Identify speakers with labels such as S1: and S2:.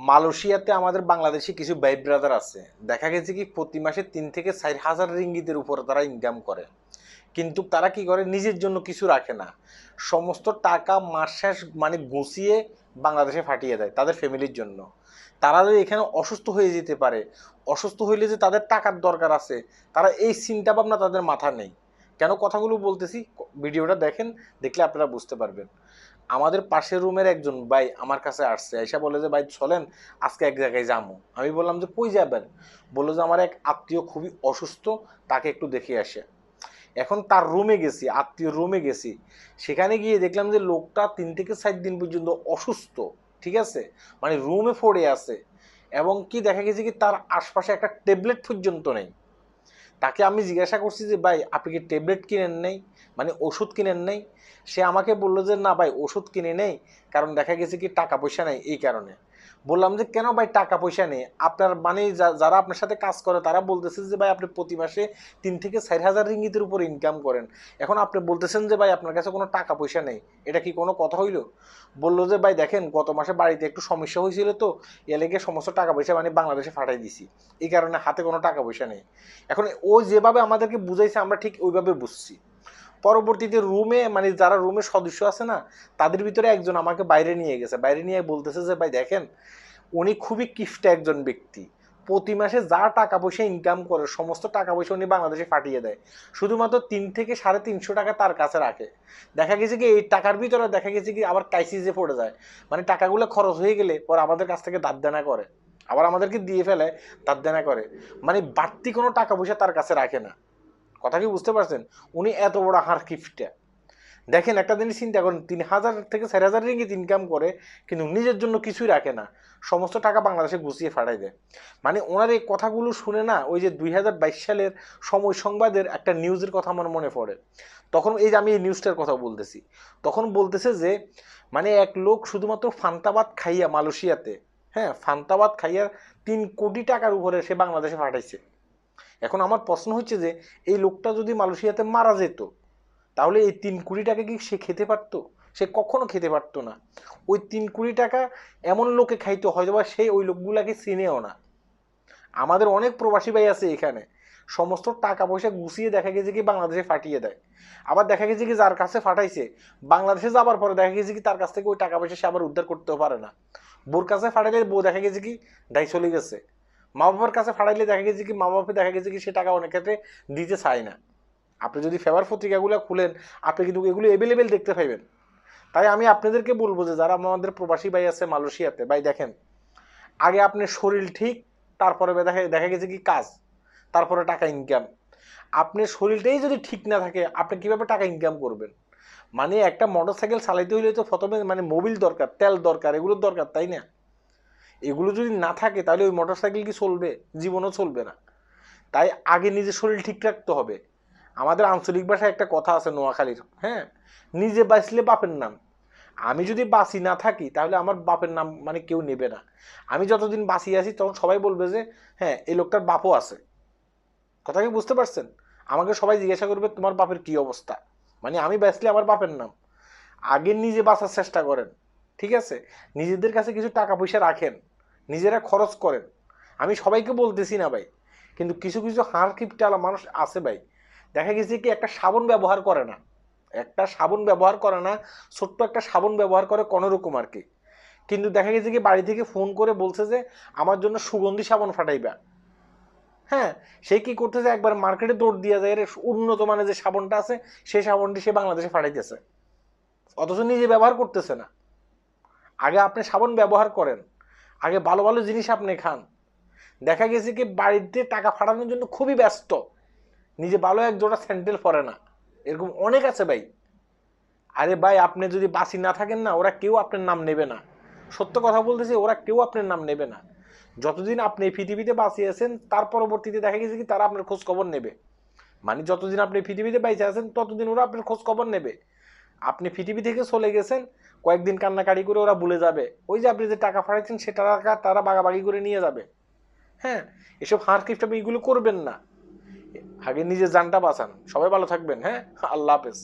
S1: মালয়েশিয়াতে আমাদের বাংলাদেশি কিছু ভাই ব্রাদার আছে। দেখা গেছে কি প্রতি মাসে 3 থেকে 4 হাজার রিঙ্গিতের উপর তারা ইনকাম করে, কিন্তু তারা কি করে নিজের জন্য কিছু রাখে না। সমস্ত টাকা মাস শেষ মানে গুছিয়ে বাংলাদেশে ফাটিয়ে দেয় তাদের ফ্যামিলির জন্য। তারা যে এখানে অসুস্থ হয়ে যেতে পারে, অসুস্থ হইলে যে তাদের টাকার দরকার আছে, তারা এই চিন্তা ভাবনা তাদের মাথা নেই। কেন কথাগুলো বলতেছি, ভিডিওটা দেখেন, দেখলে আপনারা বুঝতে পারবেন। আমাদের পাশের রুমের একজন ভাই আমার কাছে আসছে, আইসা বলে যে ভাই চলেন আজকে এক জায়গায় যাবো। আমি বললাম যে কই যাবেন? বললো যে আমার এক আত্মীয় খুবই অসুস্থ, তাকে একটু দেখে আসে। এখন তার রুমে গেছি, আত্মীয় রুমে গেছি, সেখানে গিয়ে দেখলাম যে লোকটা 3 থেকে 4 দিন পর্যন্ত অসুস্থ। ঠিক আছে, মানে রুমে পড়ে আছে, এবং কি দেখা গেছে কি তার আশপাশে একটা ট্যাবলেট পর্যন্ত নেই। তাকে আমি জিজ্ঞাসা করছি যে ভাই আপনি কি ট্যাবলেট কিনেন নেই, মানে ওষুধ কিনেন নেই? সে আমাকে বললো যে না ভাই ওষুধ কিনে নেই, কারণ দেখা গেছে কি টাকা পয়সা নেই এই কারণে। বললাম যে কেন ভাই টাকা পয়সা নেই? আপনার মানে যারা আপনার সাথে কাজ করে তারা বলতেছে যে ভাই আপনি প্রতি মাসে 3 থেকে 4 হাজার রিঙ্গিতের উপর ইনকাম করেন, এখন আপনি বলতেছেন যে ভাই আপনার কাছে কোনো টাকা পয়সা নেই, এটা কি কোনো কথা হইলো? বললো যে ভাই দেখেন গত মাসে বাড়িতে একটু সমস্যা হয়েছিল, তো এ লেগে সমস্ত টাকা পয়সা মানে বাংলাদেশে ফাটাই দিছি, এই কারণে হাতে কোনো টাকা পয়সা নেই। এখন ও যেভাবে আমাদেরকে বুঝাইছে আমরা ঠিক ওইভাবে বুঝছি। পরবর্তীতে রুমে মানে যারা রুমের সদস্য আছে না, তাদের ভিতরে একজন আমাকে বাইরে নিয়ে গেছে, বাইরে নিয়ে বলতেছে যে ভাই দেখেন উনি খুবই কিফটে একজন ব্যক্তি, প্রতি মাসে যা টাকা পয়সা ইনকাম করে সমস্ত টাকা পয়সা উনি বাংলাদেশে পাঠিয়ে দেয়, শুধুমাত্র 3 থেকে 350 টাকা তার কাছে রাখে। দেখা গেছে কি এই টাকার ভিতরে দেখা গেছে কি আবার ক্রাইসিসে পড়ে যায়, মানে টাকাগুলো খরচ হয়ে গেলে পর আমাদের কাছ থেকে দাঁত দেনা করে, আবার আমাদেরকে দিয়ে ফেলে, দাঁত দেনা করে, মানে বাড়তি কোনো টাকা পয়সা তার কাছে রাখে না। কথা কি বুঝতে পারছেন? উনি এত বড় হার কিফটে। দেখেন একটা জিনিস চিন্তা করেন, 3 থেকে 4 হাজার রিঙ্গিত ইনকাম করে কিন্তু নিজের জন্য কিছুই রাখে না, সমস্ত টাকা বাংলাদেশে গুছিয়ে ফাটাই দেয়। মানে ওনার এই কথাগুলো শুনে না ওই যে 2022 সালের সময় সংবাদের একটা নিউজের কথা আমার মনে পড়ে। তখন এই যে আমি এই নিউজটার কথা বলতেছি, তখন বলতেছে যে মানে এক লোক শুধুমাত্র ফান্তাবাদ খাইয়া মালয়েশিয়াতে, হ্যাঁ ফান্তাবাদ খাইয়া 3 কোটি টাকার উপরে সে বাংলাদেশে পাঠাইছে। এখন আমার প্রশ্ন হচ্ছে যে এই লোকটা যদি মালয়েশিয়াতে মারা যেত, তাহলে এই 3 কোটি টাকা কি সে খেতে পারতো? সে কখনো খেতে পারতো না। ওই 3 কোটি টাকা এমন লোকে খাইতো হয়তো বা সে ওই লোকগুলাকে চিনেও না। আমাদের অনেক প্রবাসী ভাই আছে এখানে, সমস্ত টাকা পয়সা গুছিয়ে দেখা গেছে কি বাংলাদেশে ফাটিয়ে দেয়। আবার দেখা গেছে কি যার কাছে ফাটাইছে বাংলাদেশে যাবার পরে দেখা গেছে কি তার কাছ থেকে ওই টাকা পয়সা সে আবার উদ্ধার করতেও পারে না। বোর কাছে ফাটাইলে বউ দেখা গেছে কি ডাই চলে গেছে। মা বাবার কাছে ফাটাইলে দেখা গেছে কি মা বাবা দেখা গেছে কি সে টাকা অনেক ক্ষেত্রে দিতে চায় না। আপনি যদি ফেভার পত্রিকাগুলো খুলেন আপনি কিন্তু এগুলো অ্যাভেলেবেল দেখতে পাইবেন। তাই আমি আপনাদেরকে বলবো যে যারা আমাদের প্রবাসী ভাই আছে মালয়েশিয়াতে, ভাই দেখেন আগে আপনার শরীর ঠিক, তারপরে দেখা দেখা গেছে কি কাজ, তারপরে টাকা ইনকাম। আপনার শরীরটাই যদি ঠিক না থাকে আপনি কিভাবে টাকা ইনকাম করবেন? মানে একটা মোটরসাইকেল চালাইতে হইলে তো প্রথমে মানে মোবিল দরকার, তেল দরকার, এগুলোর দরকার, তাই না? এগুলো যদি না থাকে তাহলে ওই মোটরসাইকেল কি চলবে? জীবনও চলবে না। তাই আগে নিজের শরীর ঠিক রাখতে হবে। আমাদের আঞ্চলিক ভাষায় একটা কথা আছে নোয়াখালীর, হ্যাঁ, নিজে বাঁচলে বাপের নাম। আমি যদি বাঁচি না থাকি তাহলে আমার বাপের নাম মানে কেউ নেবে না। আমি যতদিন বাঁচি আছি তখন সবাই বলবে যে হ্যাঁ এই লোকটার বাপও আছে। কথা কি বুঝতে পারছেন? আমাকে সবাই জিজ্ঞাসা করবে তোমার বাপের কি অবস্থা, মানে আমি বাঁচলে আমার বাপের নাম। আগে নিজে বাঁচার চেষ্টা করেন, ঠিক আছে? নিজেদের কাছে কিছু টাকা পয়সা রাখেন, নিজেরা খরচ করেন। আমি সবাইকে বলতেছি না ভাই, কিন্তু কিছু কিছু হাড় কিপটালা মানুষ আছে ভাই, দেখা গেছে কি একটা সাবান ব্যবহার করে না, একটা সাবান ব্যবহার করে না, ছোট্ট একটা সাবান ব্যবহার করে কোনোরকম আর কি, কিন্তু দেখা গেছে কি বাড়ি থেকে ফোন করে বলছে যে আমার জন্য সুগন্ধি সাবান ফাটাইবা। হ্যাঁ, সে কি করতেছে একবার মার্কেটে দৌড় দিয়ে যায় উন্নত মানের যে সাবানটা আছে সেই সাবানটি সে বাংলাদেশে ফাটাইতেছে, অথচ নিজে ব্যবহার করতেছে না। আগে আপনি সাবান ব্যবহার করেন, আগে ভালো ভালো জিনিস আপনি খান। দেখা গেছে কি বাড়িতে টাকা ফাটানোর জন্য খুবই ব্যস্ত, নিজে ভালো এক জোড়া স্যান্ডেল পরে না, এরকম অনেক আছে ভাই। আরে ভাই আপনি যদি বাসি না থাকেন না ওরা কেউ আপনার নাম নেবে না, সত্য কথা বলতেছি, ওরা কেউ আপনার নাম নেবে না। যতদিন আপনি এই পৃথিবীতে বাঁচিয়ে আছেন তার পরবর্তীতে দেখা গেছে কি তারা আপনার খোঁজ খবর নেবে। মানে যতদিন আপনি পৃথিবীতে বাইচে আছেন ততদিন ওরা আপনার খোঁজ খবর নেবে। আপনি পৃথিবী থেকে চলে গেছেন, কয়েকদিন কান্নাকাটি করে ওরা ভুলে যাবে, ওই যে আপনি যে টাকা ফাটাচ্ছেন সে টাকা তারা বাগাবাগি করে নিয়ে যাবে। হ্যাঁ, এসব হার কিপটা এইগুলো করবেন না, আগে নিজের জানটা বাঁচান। সবাই ভালো থাকবেন, হ্যাঁ, আল্লাহ হাফেজ।